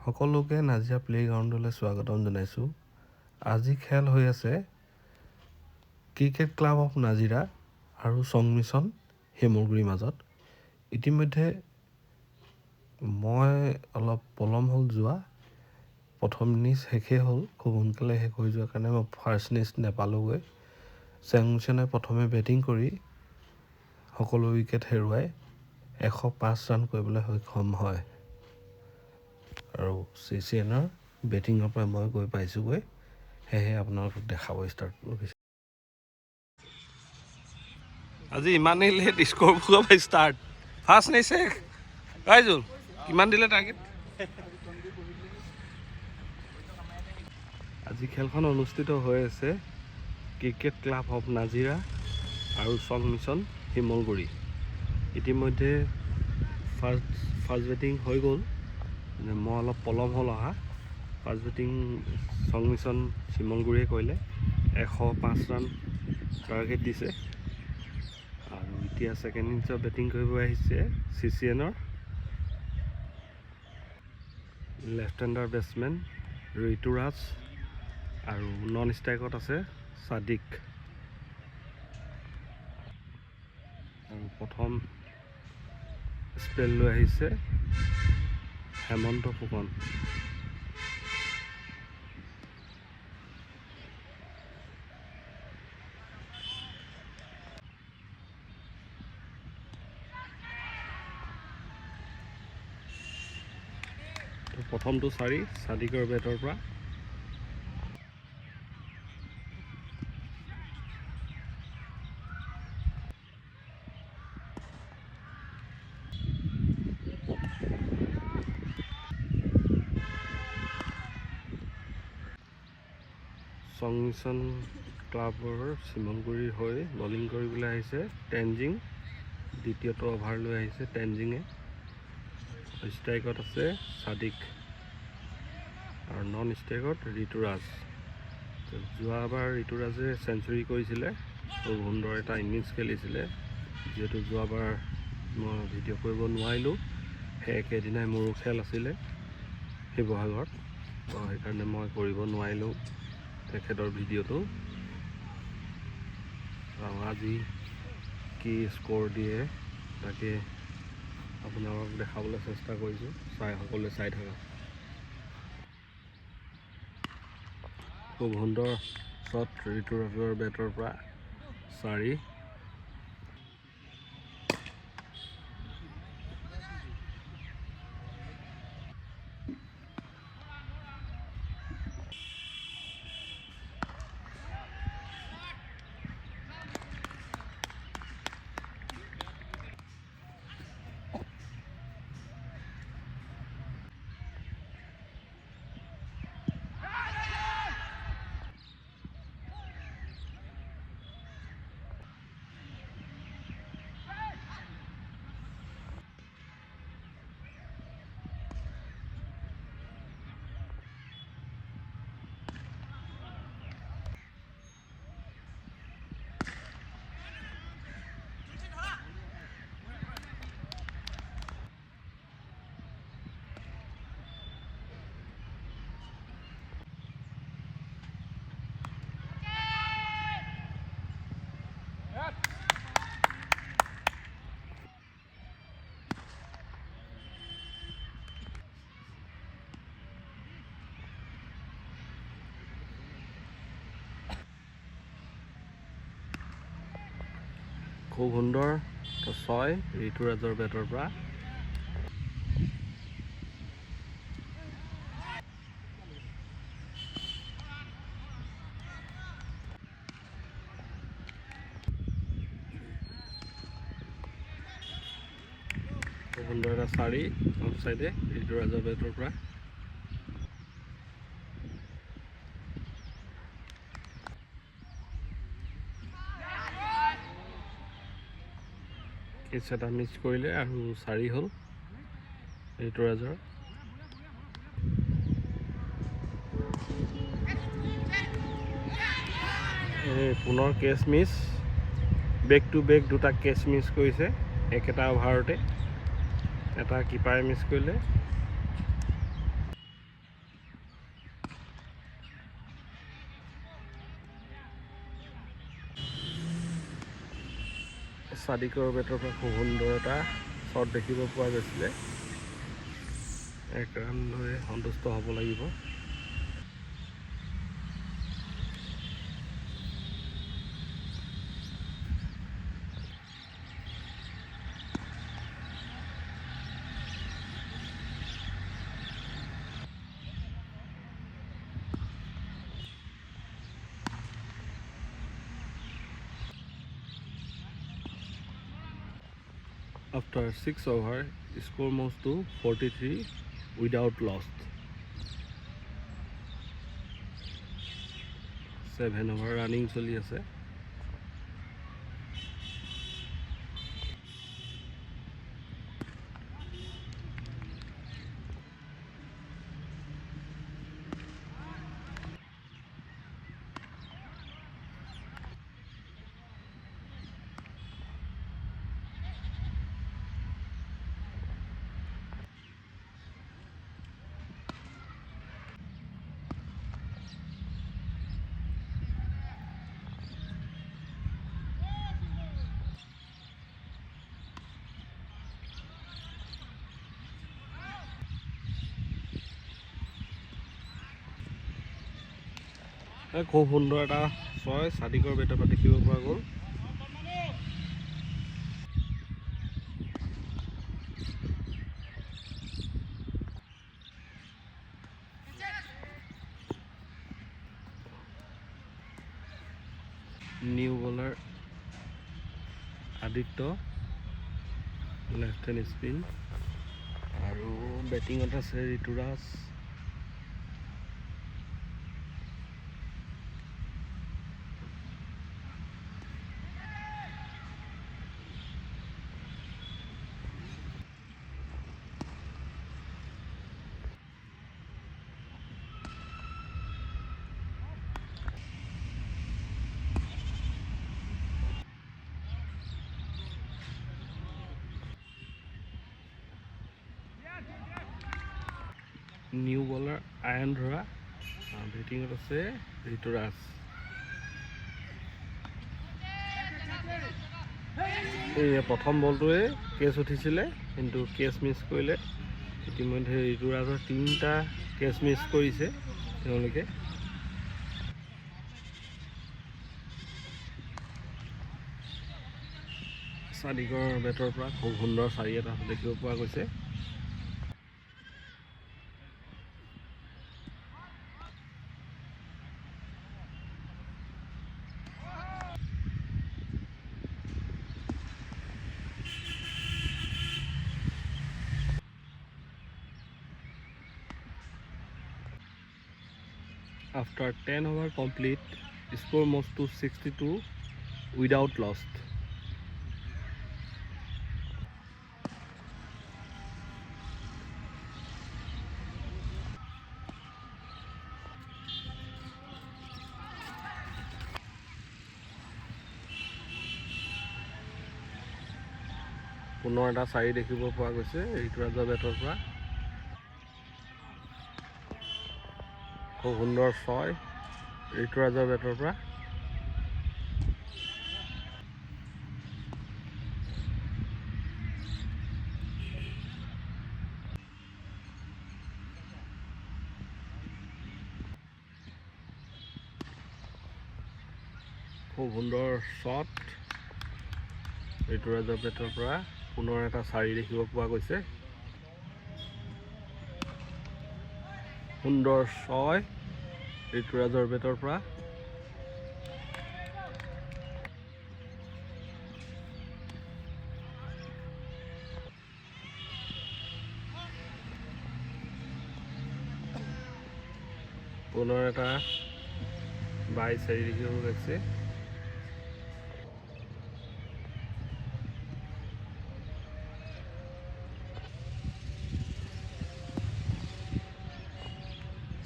সকলোকে নাজিৰা প্লেগ্ৰাউণ্ডলৈ স্বাগতম জনাইছোঁ। আজি খেল হৈ আছে ক্ৰিকেট ক্লাব অফ নাজিৰা আৰু সংমিশ্ৰণ শিমলগুৰিৰ মাজত। ইতিমধ্যে মই অলপ পলম হ'ল যোৱা, প্ৰথম ইনিংছ শেষেই হ'ল, খুব সোনকালে শেষ হৈ যোৱাৰ কাৰণে মই ফাৰ্ষ্ট ইনিংছ নাপালোঁগৈ। সংমিশ্ৰণে প্ৰথমে বেটিং কৰি সকলো উইকেট হেৰুৱাই 105 ৰান কৰিবলৈ সক্ষম হয় আৰু CCNৰ বেটিঙৰ পৰা মই গৈ পাইছোঁগৈ, সেয়েহে আপোনালোকক দেখাব ষ্টাৰ্ট কৰিছোঁ। আজি ইমানেই লেট স্ক'ৰ পৰা ষ্টাৰ্ট, ফাৰ্ষ্ট ইনিংছ শেষ ৰাইজুল, কিমান দিলে টাৰ্গেট? আজি খেলখন অনুষ্ঠিত হৈ আছে ক্ৰিকেট ক্লাব অফ নাজিৰা আৰু সংমিশ্ৰণ শিমলগুৰি। ইতিমধ্যে ফাৰ্ষ্ট বেটিং হৈ গ'ল, মই অলপ পলম হ'ল অহা। ফাৰ্ষ্ট বেটিং সংমিশ্ৰণ শিমলগুৰিয়ে কৰিলে, 105 ৰান টাৰ্গেট দিছে। আৰু এতিয়া ছেকেণ্ড ইনিংছত বেটিং কৰিব আহিছে CCNৰ লেফ্ট হেণ্ডাৰ বেটছমেন ঋতুৰাজ আৰু নন ষ্ট্ৰাইকত আছে ছাদিক। আৰু প্ৰথম স্পেল লৈ আহিছে হেমন্ত ফুকন। প্ৰথমটো চাৰি ছাদিকৰ বেটৰ পৰা। সংমিশ্ৰণ ক্লাবৰ শিমলগুৰিৰ হৈ বলিং কৰিবলৈ আহিছে টেনজিং। দ্বিতীয়টো অভাৰ লৈ আহিছে টেনজিঙে। ষ্ট্ৰাইকত আছে ছাদিক আৰু নন ষ্ট্ৰাইকত ঋতুৰাজ। যোৱাবাৰ ঋতুৰাজে চেঞ্চুৰী কৰিছিলে, খুব সুন্দৰ এটা ইনিংছ খেলিছিলে। যিহেতু যোৱাবাৰ মই ভিডিঅ' কৰিব নোৱাৰিলোঁ, সেই একেদিনাই মোৰো খেল আছিলে শিৱসাগৰত, সেইকাৰণে মই কৰিব নোৱাৰিলোঁ তেখেতৰ ভিডিঅ'টো। আজি কি স্ক'ৰ দিয়ে তাকে আপোনালোকক দেখাবলৈ চেষ্টা কৰিছোঁ, সকলোৱে চাই থাকক। খুব সুন্দৰ শ্বট ঋতুৰাজৰ বেটৰ পৰা, চাৰি। খুব সুন্দৰ ছয় ঋতুৰাজৰ বেটৰ পৰা। খুব সুন্দৰ এটা চাৰি অফ চাইডে ঋতুৰাজৰ বেটৰ পৰা। কেচ এটা মিছ কৰিলে আৰু চাৰি হ'ল ঋতুৰাজৰ। পুনৰ catch miss, back to back দুটা কেচ মিছ কৰিছে একেটা অভাৰতে, এটা কিপাৰে মিছ কৰিলে। ছাদিকৰ বেটৰ পৰা খুব সুন্দৰ এটা শ্বট দেখিব পোৱা গৈছিলে। 1 ৰান লৈ সন্তুষ্ট হ'ব লাগিব। After 6 overs, score moves to 43 without loss. 7 over running চলি আছে। খুব সুন্দৰ এটা ছয় ছাদিকৰ বেটৰ পৰা দেখিব পৰা গ'ল। New bowler Aditya left hand spin আৰু বেটিঙত আছে ঋতুৰাজ। নিউ বলাৰ আয়ন ধৰা, বেটিঙত আছে ঋতুৰাজ। এই প্ৰথম বলটোৱে কেচ উঠিছিলে, কিন্তু কেচ মিছ কৰিলে। ইতিমধ্যে ঋতুৰাজৰ 3টা কেচ মিছ কৰিছে তেওঁলোকে। ছাদিকৰ বেটৰ পৰা খুব সুন্দৰ 4 এটা দেখিব পোৱা গৈছে। After 10 overs complete, score moves to 62 without loss. পুনৰ এটা 4 দেখিব পোৱা গৈছে ঋতুৰাজৰ বেটৰ পৰা। খুব সুন্দৰ 6 ঋতুৰাজৰ বেটৰ পৰা। খুব সুন্দৰ শ্বট ঋতুৰাজৰ বেটৰ পৰা। পুনৰ এটা 4 দেখিব পোৱা গৈছে। সুন্দৰ 6 ঋতুৰাজৰ বেটৰ পৰা। পুনৰ এটা 22 দেখিব গৈছে।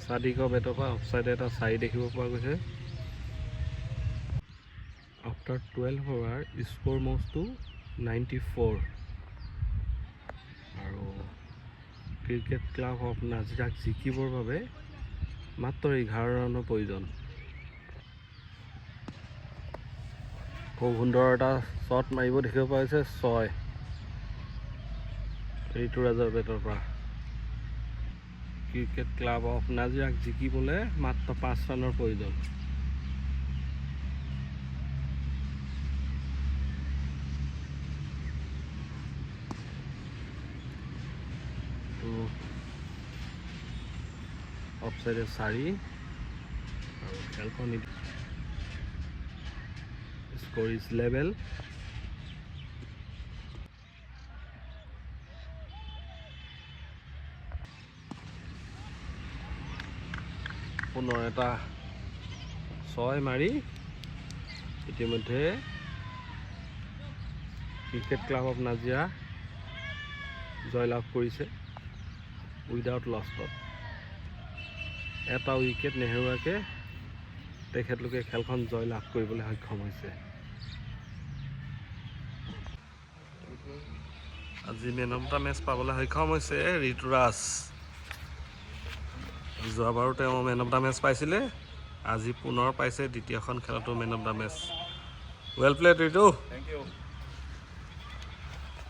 ছাদিকৰ বেটৰ পৰা অফচাইড এটা 4 দেখিব পোৱা গৈছে। After 12 overs, score moves to 94. আৰু ক্ৰিকেট ক্লাব অফ নাজিৰাক জিকিবৰ বাবে মাত্ৰ 11 ৰানৰ প্ৰয়োজন। খুব সুন্দৰ এটা শ্বট মাৰিব দেখিব পাইছে 6 ঋতুৰাজৰ বেটৰ পৰা ক্ৰিকেট ক্লাব অফ নাজিৰাক জিকিবলৈ মাত্ৰ 5 ৰানৰ প্ৰয়োজন অফসাইডে 4 আৰু খেলখন স্ক'ৰ ইজ লেভেল পুনৰ এটা 6 মাৰি ইতিমধ্যে ক্ৰিকেট ক্লাব অফ নাজিৰা জয়লাভ কৰিছে উইদাউট লষ্টত এটা উইকেট নেহেৰুৱাকৈ তেখেতলোকে খেলখন জয়লাভ কৰিবলৈ সক্ষম হৈছে আজি মেন অফ দ্য মেচ পাবলৈ সক্ষম হৈছে ঋতুৰাজ যোৱাবাৰো তেওঁ মেন অফ দ্য মেচ পাইছিলে আজি পুনৰ পাইছে দ্বিতীয়খন খেলতো man of the match well played Ritu Thank you.